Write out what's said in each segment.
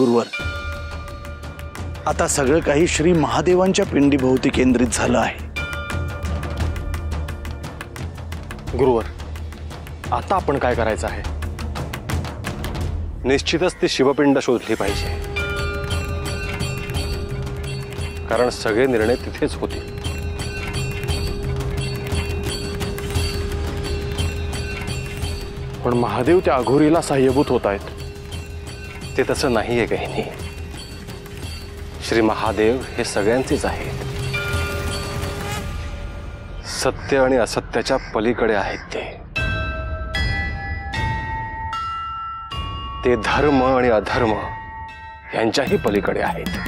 गुरुवर, आता सगळं काही श्री महादेवांच्या पिंडीभोवती केंद्रित झालं आहे। गुरुवर, आता आपण काय करायचं आहे? निश्चितच ती शिवपिंड शोधली पाहिजे, कारण सगळे निर्णय तिथेच होतील। पण महादेव त्या अघोरीला सहाय्यभूत होत आहेत, ते तसं नाहीये काही। श्री महादेव हे सगळ्यांचेच आहेत, सत्य आणि असत्याच्या पलीकडे आहेत ते धर्म आणि अधर्म यांच्याही पलीकडे आहेत।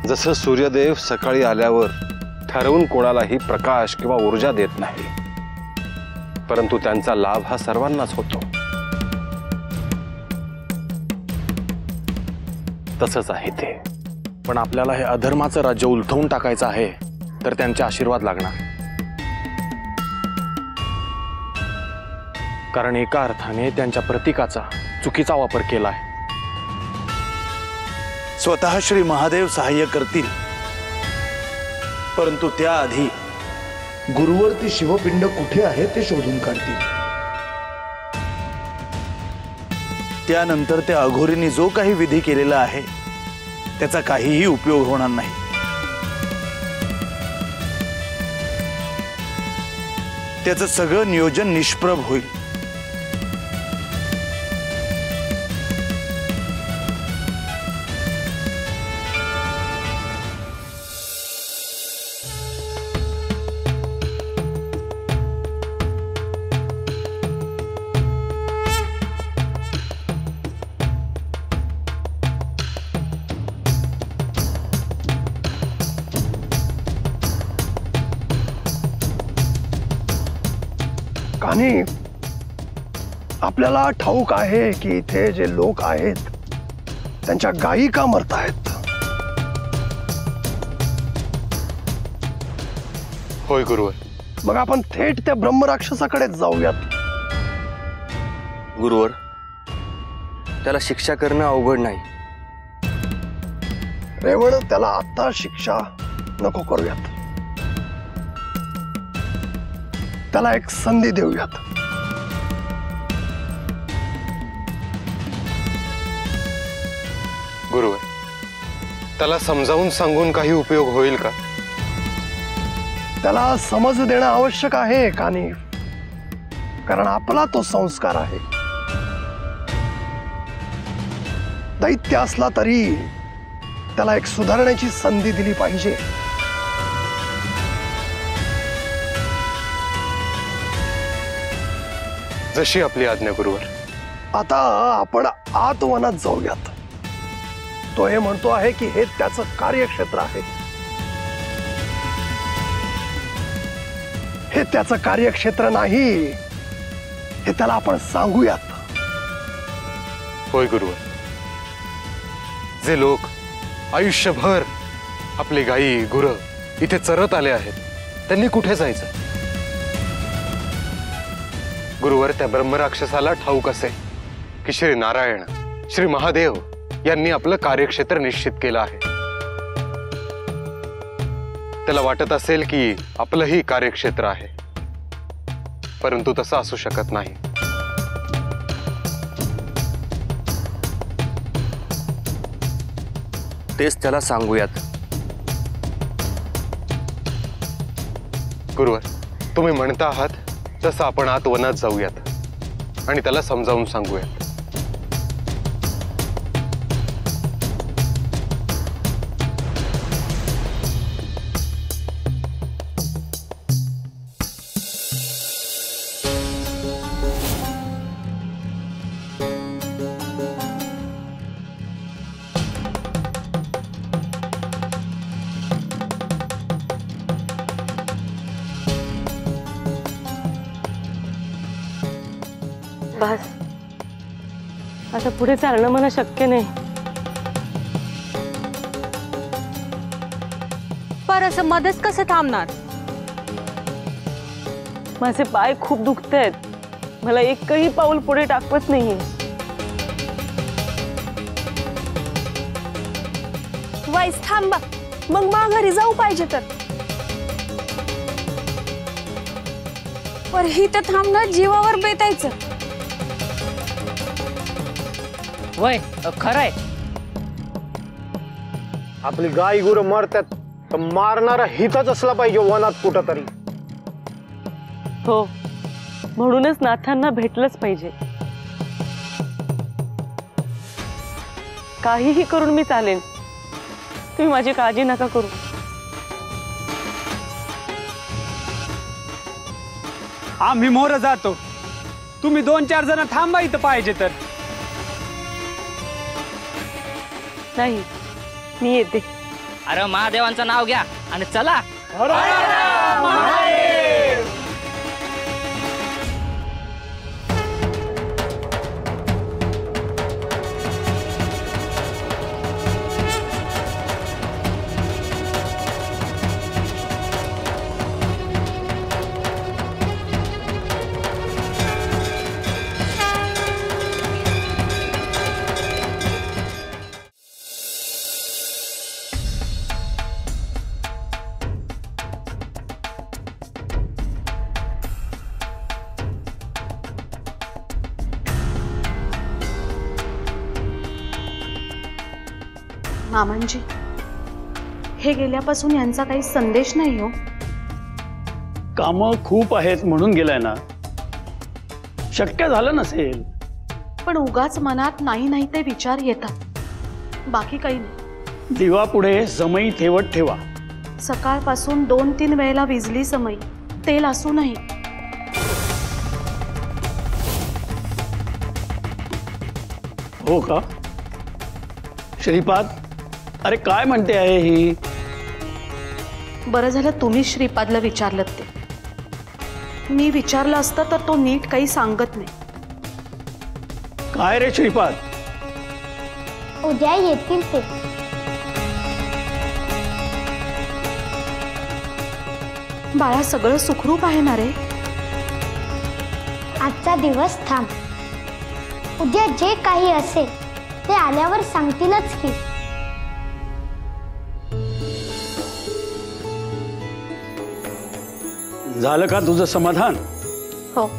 जसं सूर्यदेव सकाळी आल्यावर ठरवून कोणालाही प्रकाश किंवा ऊर्जा देत नाही, परंतु त्यांचा लाभ हा सर्वांनाच होतो, तसंच आहे ते। पण आपल्याला हे अधर्माचं राज्य उलथवून टाकायचं आहे, तर त्यांचे आशीर्वाद लागणार। कारण एका अर्थाने त्यांच्या प्रतीकाचा चुकीचा वापर केलाय। स्वतः श्री महादेव सहाय्य करतील, परंतु त्याआधी गुरुवर ती शिवपिंड कुठे आहे ते शोधून काढतील। त्यानंतर त्या अघोरीने जो काही विधी केलेला आहे त्याचा काहीही उपयोग होणार नाही। त्याचं सगळं नियोजन निष्प्रभ होईल। आणि आपल्याला ठाऊक आहे की इथे जे लोक आहेत त्यांच्या गायी का मरतायत? होय गुरुवर। मग आपण थेट त्या ब्रह्मराक्षसाकडे जाऊयात। गुरुवर, त्याला शिक्षा करणं अवघड नाही। रेवण, त्याला आता शिक्षा नको करूयात, त्याला एक संधी देऊयात। गुरुवर, त्याला समजावून सांगून काही उपयोग होईल का? त्याला समज देणं आवश्यक आहे कानी, कारण आपला तो संस्कार आहे। दैत्य असला तरी त्याला एक सुधारण्याची संधी दिली पाहिजे। जशी आपली आज्ञा गुरुवर। आता आपण आत वनात जाऊयात। तो हे म्हणतो आहे की हे त्याचं कार्यक्षेत्र आहे, हे त्याचं कार्यक्षेत्र नाही, हे त्याला आपण सांगूयात। होय गुरुवर, जे लोक आयुष्यभर आपली गायी गुरं इथे चरत आले आहेत त्यांनी कुठे जायचं? गुरुवर, त्या ब्रह्मराक्षसाला ठाऊक असे की श्री नारायण, श्री महादेव यांनी आपलं कार्यक्षेत्र निश्चित केलं आहे। त्याला वाटत असेल की आपलंही कार्यक्षेत्र आहे, परंतु तसं असू शकत नाही। तेच त्याला सांगूयात। गुरुवर, तुम्ही म्हणता आहात तसं आपण आत वनात जाऊयात आणि त्याला समजावून सांगूयात। बस, आता पुढे चालणं मला शक्य नाही। पर असं मध्येच कसं थांबणार? माझे पाय खूप दुखतायत, मला एकही पाऊल पुढे टाकवत नाहीये। थांबायच थांबा, मग माघारी जाऊ पाहिजे तर. पर ही तर थांबणं जीवावर बेतायचं. वय खरंय. आपली गाय गुरं मरतात तर मारणारा हितच असला पाहिजे वनात कुठं तरी. हो, म्हणूनच नाथांना भेटलंच पाहिजे. काहीही करून मी चालेन, तुम्ही माझी काळजी नका करू. आम्ही मोर जातो, तुम्ही 2-4 जण थांबा इथं पाहिजे तर. नाही, मी येते. अरे महादेवांचं नाव घ्या आणि चला. मामांजी, हे गेल्यापासून यांचा काही संदेश नाही हो. कामं खूप आहेत म्हणून गेलाय ना, शक्य झालं नसेल. पण उगाच मनात नाही नाही ते विचार येतात, बाकी काही नाही. दिवा पुढे समई ठेवत ठेवा. सकाळपासून 2-3 वेळेला विजली समई, तेल असूनही. हो का श्रीपाद? अरे काय म्हणते आहे ही? बरं झालं तुम्ही श्रीपादला विचारलं ते. मी विचारलं असतं तर तो नीट काही सांगत नाही. काय रे श्रीपाद? उद्या येतील ते. बाळा, सगळं सुखरूप आहे ना रे? आजचा दिवस थांब, उद्या जे काही असेल ते आल्यावर सांगतीलच की. झालं का तुझं समाधान? हो.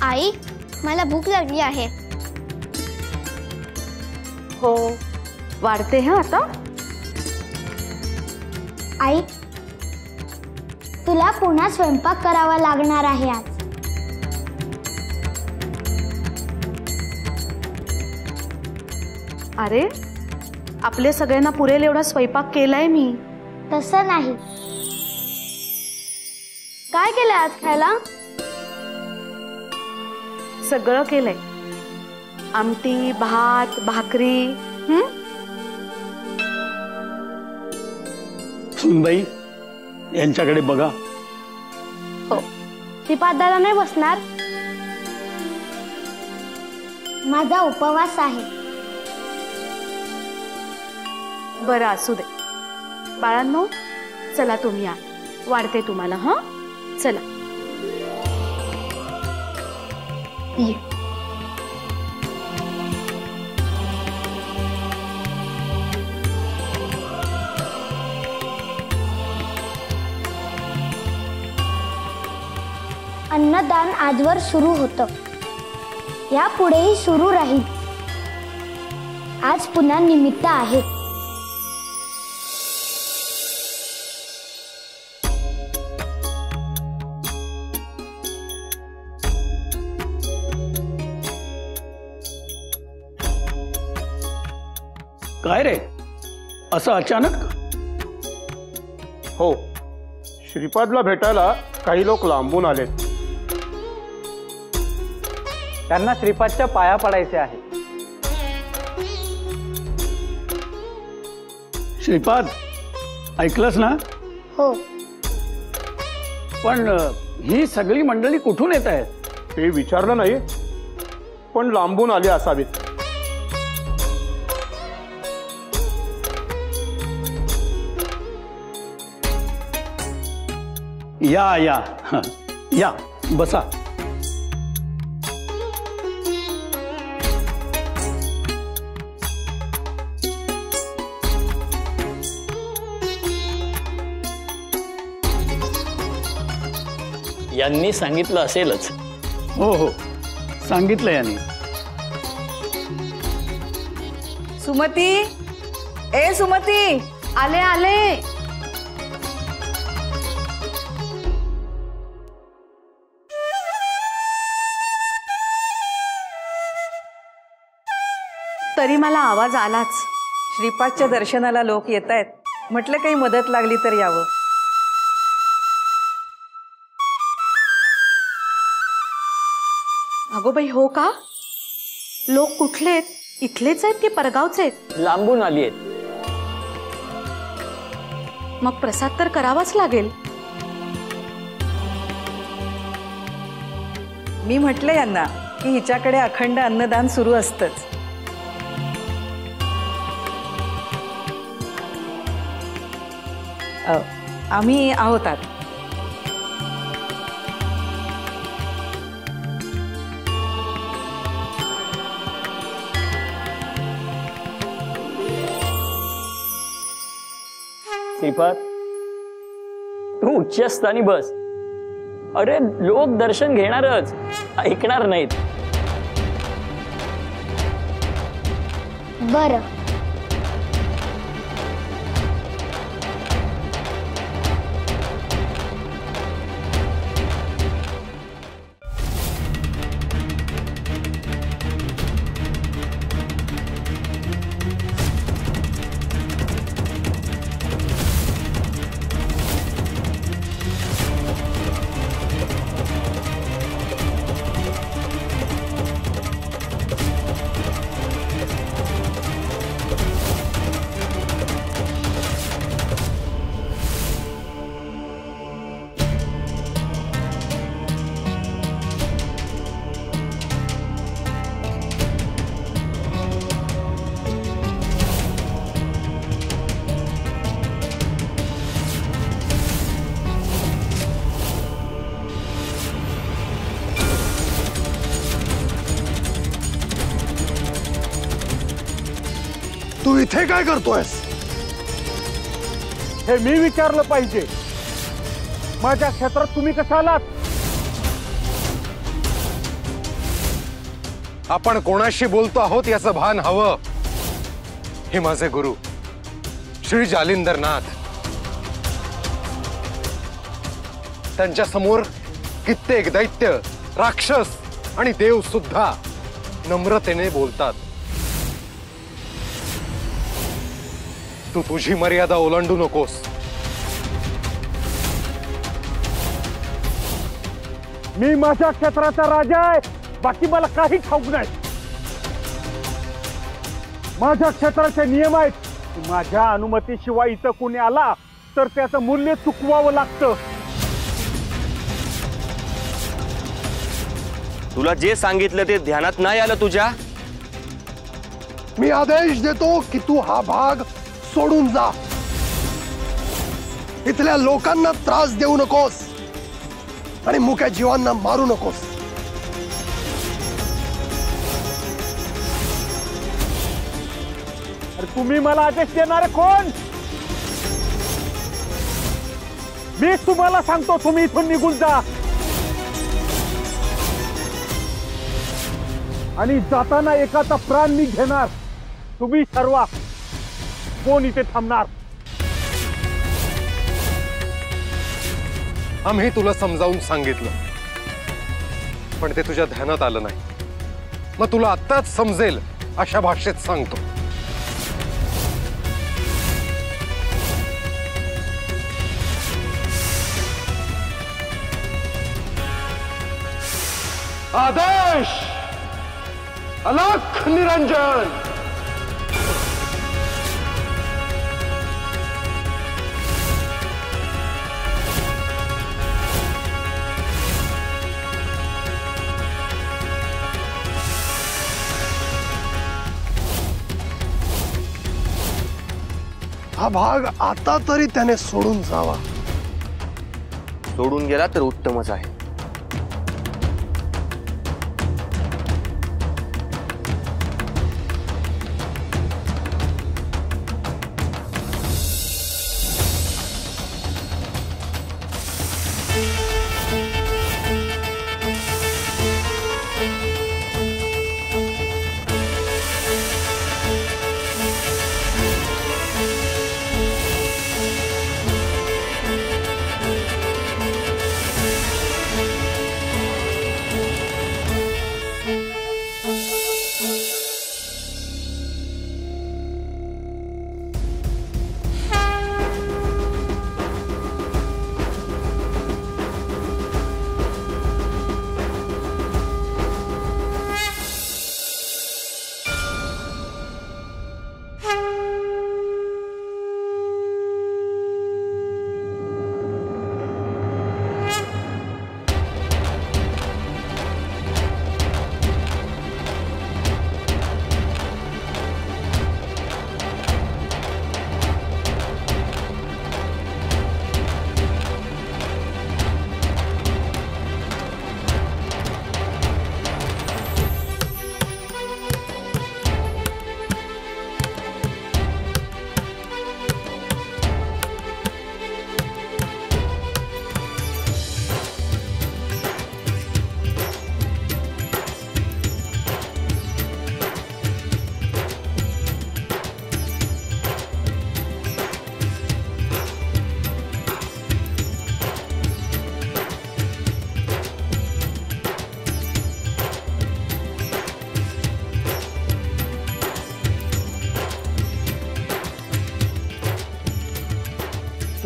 आई, मला भूक लागली आहे. हो, वाढते हा आता. आई, तुला पुन्हा स्वयंपाक करावा लागणार आहे आज. अरे, आपले सगळ्यांना पुरेल एवढा स्वयंपाक केलाय मी. तसं नाही. काय केलं आज खायला? सगळं केलंय. आमटी, भात, भाकरी. सुनबाई, यांच्याकडे बघा. हो. श्रीपादाला नाही बसणार? माझा उपवास आहे. बरं, असू दे. बाळांनो, चला तुम्ही या, वाढते तुम्हाला. हा, चला. अन्नदान आजवर सुरू होतं, यापुढेही सुरू राहील. आज पुन्हा निमित्त आहे. काय रे, असं अचानक? हो, श्रीपादला भेटायला काही लोक लांबून आलेत. त्यांना श्रीपादच्या पाया पडायचे आहे. श्रीपाद, ऐकलंस ना? हो. पण ही सगळी मंडळी कुठून येत आहेत? ते विचारलं नाही, पण लांबून आले असावेत. या या या, बसा. यांनी सांगितलं असेलच. हो हो, सांगितलं यांनी. सुमती, ए सुमती, आले आले. तरी मला आवाज आलाच. श्रीपादच्या दर्शनाला लोक येत आहेत, म्हटलं काही मदत लागली तर यावं. अगो बाई, हो का? लोक कुठले आहेत? इथलेच आहेत की परगावचे आहेत? लांबून आली आहेत. मग प्रसाद तर करावाच लागेल. मी म्हटलं यांना की हिच्याकडे अखंड अन्नदान सुरू असतंच. आम्ही आहोत. श्रीपाद, तू उच्चस्थानी बस. अरे लोक दर्शन घेणारच, ऐकणार नाहीत. बरं. तू इथे काय करतोयस? हे मी विचारलं पाहिजे. माझ्या क्षेत्रात तुम्ही कशा आलात? आपण कोणाशी बोलतो आहोत याचं भान हवं. हे माझे गुरु श्री जालिंदरनाथ. त्यांच्या समोर कित्येक दैत्य, राक्षस आणि देव सुद्धा नम्रतेने बोलतात. तू तुझी मर्यादा ओलांडू नकोस. मी माझ्या क्षेत्राचा राजा आहे, बाकी मला काही ठाऊक नाही. माझ्या क्षेत्राचे नियम आहेत. माझ्या अनुमतीशिवाय इथं कोणी आला तर त्याचं मूल्य चुकवावं लागतं. तुला जे सांगितलं ते ध्यानात नाही आलं तुझ्या? मी आदेश देतो की तू हा भाग सोडून जा. इथल्या लोकांना त्रास देऊ नकोस आणि मुक्या जीवांना मारू नकोस. अरे तुम्ही मला आदेश देणारे कोण? मीच तुम्हाला सांगतो, तुम्ही इथून निघून जा. आणि जाताना एकाचा प्राण मी घेणार. तुम्ही ठरवा कोण इथे थांबणार. आम्ही तुला समजावून सांगितलं, पण ते तुझ्या ध्यानात आलं नाही. मग तुला आत्ताच समजेल अशा भाषेत सांगतो. आदेश, अलख निरंजन. हा भाग आता तरी त्याने सोडून जावा. सोडून गेला तर उत्तमच आहे.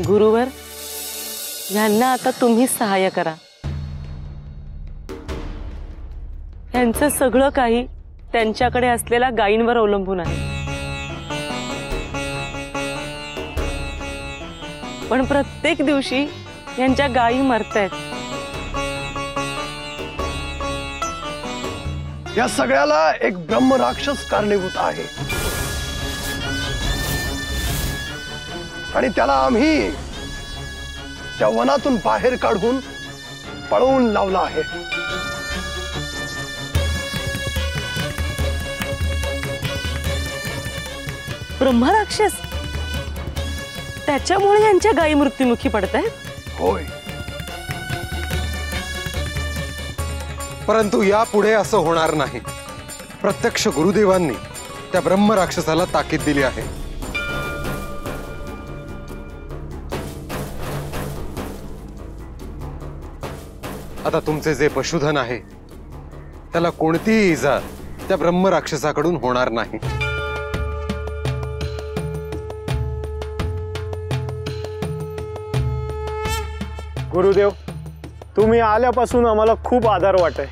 गुरुवर, यांना आता तुम्हीच सहाय्य करा. यांचं सगळं काही त्यांच्याकडे असलेल्या गायींवर अवलंबून आहे. पण प्रत्येक दिवशी यांच्या गायी मरतायत. या सगळ्याला एक ब्रह्मराक्षस कारणीभूत आहे आणि त्याला आम्ही त्या वनातून बाहेर काढून पळवून लावला आहे. ब्रह्मराक्षस? त्याच्यामुळे यांच्या गायी मृत्युमुखी पडतायत? होय. परंतु यापुढे असं होणार नाही. प्रत्यक्ष गुरुदेवांनी त्या ब्रह्मराक्षसाला ताकीद दिली आहे. आता तुमचे जे पशुधन आहे त्याला कोणतीही इजा त्या ब्रह्मराक्षसाकडून होणार नाही. गुरुदेव, तुम्ही आल्यापासून आम्हाला खूप आधार वाटतोय.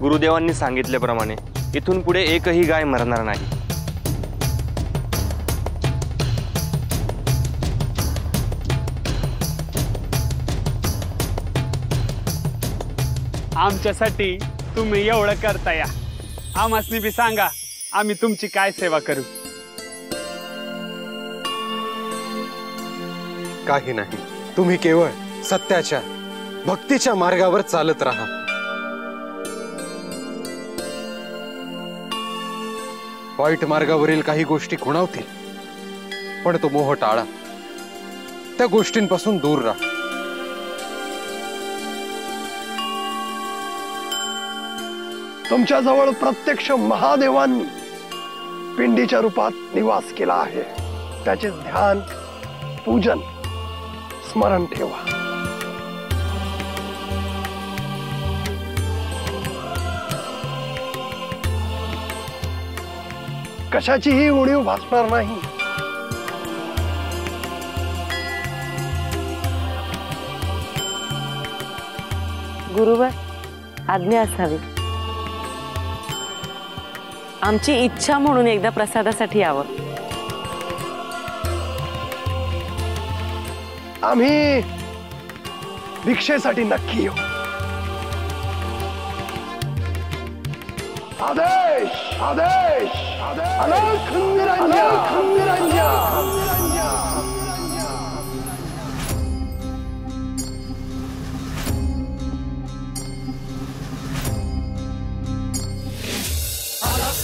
गुरुदेवांनी सांगितल्याप्रमाणे इथून पुढे एकही गाय मरणार नाही. आमच्यासाठी तुम्ही एवढं करता या. आम्हासनी बी सांगा, आम्ही तुमची काय सेवा करू. काही नाही, तुम्ही केवळ सत्याच्या भक्तीच्या मार्गावर चालत राहा. वाईट मार्गावरील काही गोष्टी खुणावतील, पण तो मोह टाळा. त्या गोष्टींपासून दूर राहा. तुमच्या जवळ प्रत्यक्ष महादेवांनी पिंडीच्या रूपात निवास केला आहे. त्याचे ध्यान, पूजन, स्मरण ठेवा. कशाचीही उणीव भासणार नाही. गुरुवर, आज्ञा असावी. आमची इच्छा म्हणून एकदा प्रसादासाठी यावं. आम्ही भिक्षेसाठी नक्की येऊ. आदेश. आदेश अलख निरंजन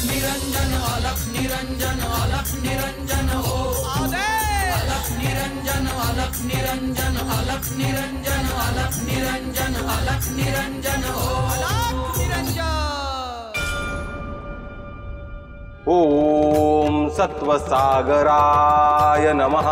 निरंजन अलख निरंजन अलख निरंजन हो अलख निरंजन अलख निरंजन अलख निरंजन अलख निरंजन अलख निरंजन हो अलख निरंजन। ओम सत्वसागराय नमः।